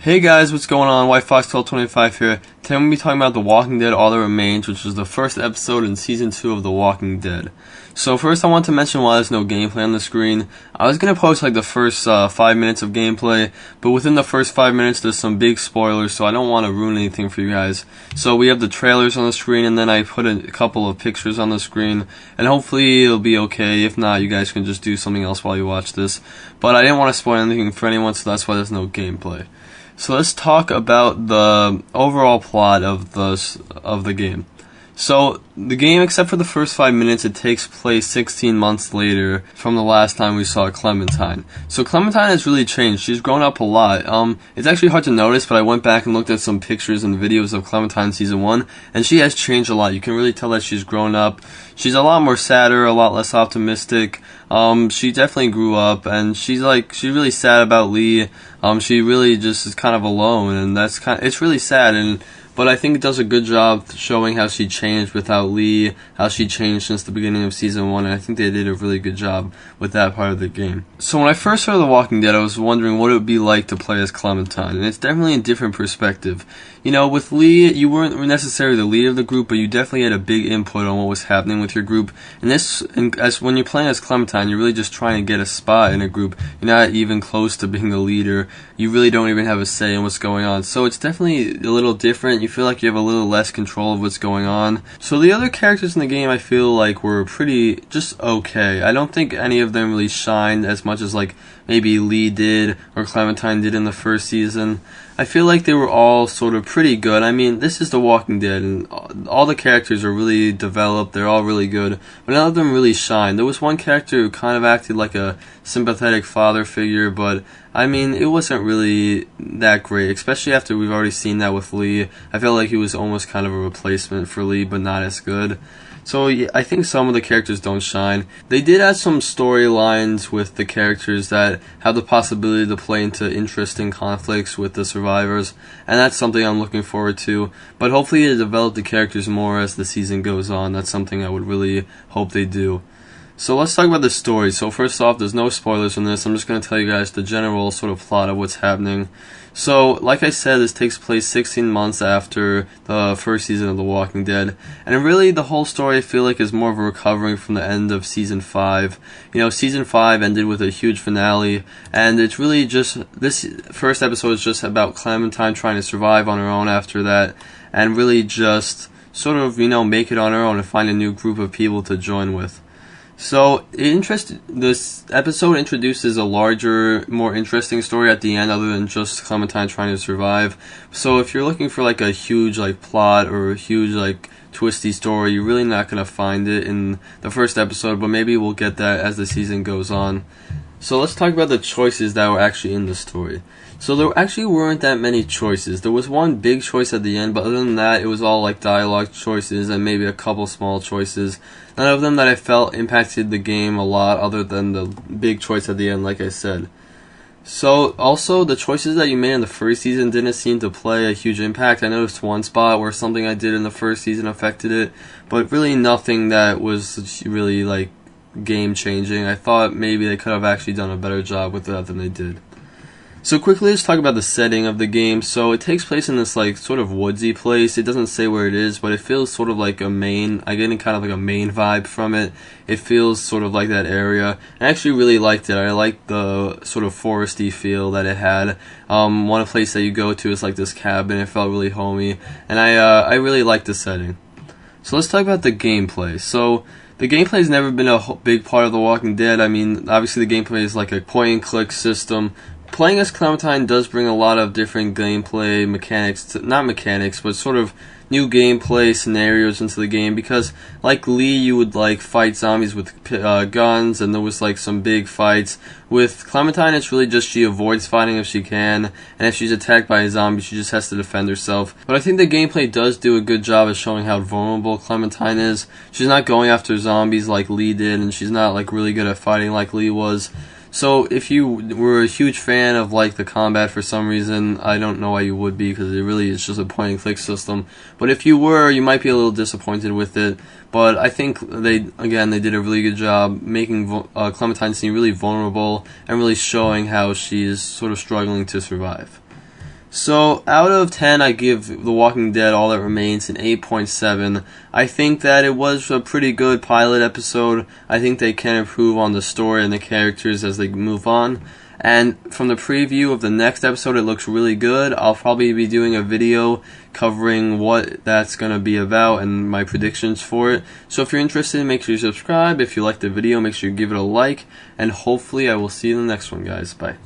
Hey guys, what's going on? White Fox 1225 here. Today I'm going to be talking about The Walking Dead All That Remains, which is the first episode in Season 2 of The Walking Dead. So first I want to mention why there's no gameplay on the screen. I was going to post like the first 5 minutes of gameplay, but within the first 5 minutes there's some big spoilers, so I don't want to ruin anything for you guys. So we have the trailers on the screen, and then I put a couple of pictures on the screen, and hopefully it'll be okay. If not, you guys can just do something else while you watch this. But I didn't want to spoil anything for anyone, so that's why there's no gameplay. So let's talk about the overall plot of the game. So the game, except for the first 5 minutes, it takes place 16 months later from the last time we saw Clementine. So Clementine has really changed. She's grown up a lot. It's actually hard to notice, but I went back and looked at some pictures and videos of Clementine Season 1, and she has changed a lot. You can really tell that she's grown up. She's a lot more sadder, a lot less optimistic. She definitely grew up, and she's really sad about Lee. She really just is kind of alone, and it's really sad, but I think it does a good job showing how she changed without Lee, how she changed since the beginning of Season 1, and I think they did a really good job with that part of the game. So when I first started The Walking Dead, I was wondering what it would be like to play as Clementine, and it's definitely a different perspective. You know, with Lee, you weren't necessarily the leader of the group, but you definitely had a big input on what was happening with your group. As when you're playing as Clementine, you're really just trying to get a spot in a group. You're not even close to being the leader. You really don't even have a say in what's going on. So it's definitely a little different. You feel like you have a little less control of what's going on. So the other characters in the game, I feel like were pretty just okay. I don't think any of them really shined as much as like maybe Lee did or Clementine did in the first season. I feel like they were all sort of pretty good. I mean, this is The Walking Dead, and all the characters are really developed. They're all really good, but none of them really shine. There was one character who kind of acted like a sympathetic father figure, but I mean, it wasn't really that great, especially after we've already seen that with Lee. I felt like he was almost kind of a replacement for Lee, but not as good. So yeah, I think some of the characters don't shine. They did add some storylines with the characters that have the possibility to play into interesting conflicts with the survivors, and that's something I'm looking forward to. But hopefully they develop the characters more as the season goes on. That's something I would really hope they do. So let's talk about the story. So first off, there's no spoilers from this. I'm just going to tell you guys the general sort of plot of what's happening. So, like I said, this takes place 16 months after the first season of The Walking Dead. And really, the whole story, I feel like, is more of a recovery from the end of Season 5. You know, Season 5 ended with a huge finale, and it's really just, this first episode is just about Clementine trying to survive on her own after that, and really just sort of, you know, make it on her own and find a new group of people to join with. So, this episode introduces a larger, more interesting story at the end other than just Clementine trying to survive. So if you're looking for like a huge like plot or a huge like twisty story, you're really not going to find it in the first episode, but maybe we'll get that as the season goes on. So let's talk about the choices that were actually in the story. So there actually weren't that many choices. There was one big choice at the end, but other than that, it was all like dialogue choices and maybe a couple small choices. None of them that I felt impacted the game a lot other than the big choice at the end, like I said. So, also, the choices that you made in the first season didn't seem to play a huge impact. I noticed one spot where something I did in the first season affected it, but really nothing that was really, like, game-changing. I thought maybe they could have actually done a better job with that than they did. So quickly, let's talk about the setting of the game. So it takes place in this like sort of woodsy place. It doesn't say where it is, but it feels sort of like a Maine. I get kind of like a Maine vibe from it. It feels sort of like that area. I actually really liked it. I liked the sort of foresty feel that it had. One place that you go to is like this cabin. It felt really homey, and I really liked the setting. So let's talk about the gameplay. So the gameplay has never been a big part of The Walking Dead. I mean, obviously the gameplay is like a point-and-click system. Playing as Clementine does bring a lot of different gameplay mechanics, not mechanics, but sort of new gameplay scenarios into the game, because like Lee, you would like fight zombies with guns, and there was like some big fights. With Clementine, it's really just she avoids fighting if she can, and if she's attacked by a zombie, she just has to defend herself. But I think the gameplay does do a good job of showing how vulnerable Clementine is. She's not going after zombies like Lee did, and she's not like really good at fighting like Lee was. So if you were a huge fan of like the combat for some reason, I don't know why you would be, because it really is just a point and click system. But if you were, you might be a little disappointed with it. But I think they did a really good job making Clementine seem really vulnerable and really showing how she's sort of struggling to survive. So, out of 10, I give The Walking Dead All That Remains an 8.7. I think that it was a pretty good pilot episode. I think they can improve on the story and the characters as they move on. And from the preview of the next episode, it looks really good. I'll probably be doing a video covering what that's going to be about and my predictions for it. So if you're interested, make sure you subscribe. If you like the video, make sure you give it a like. And hopefully I will see you in the next one, guys. Bye.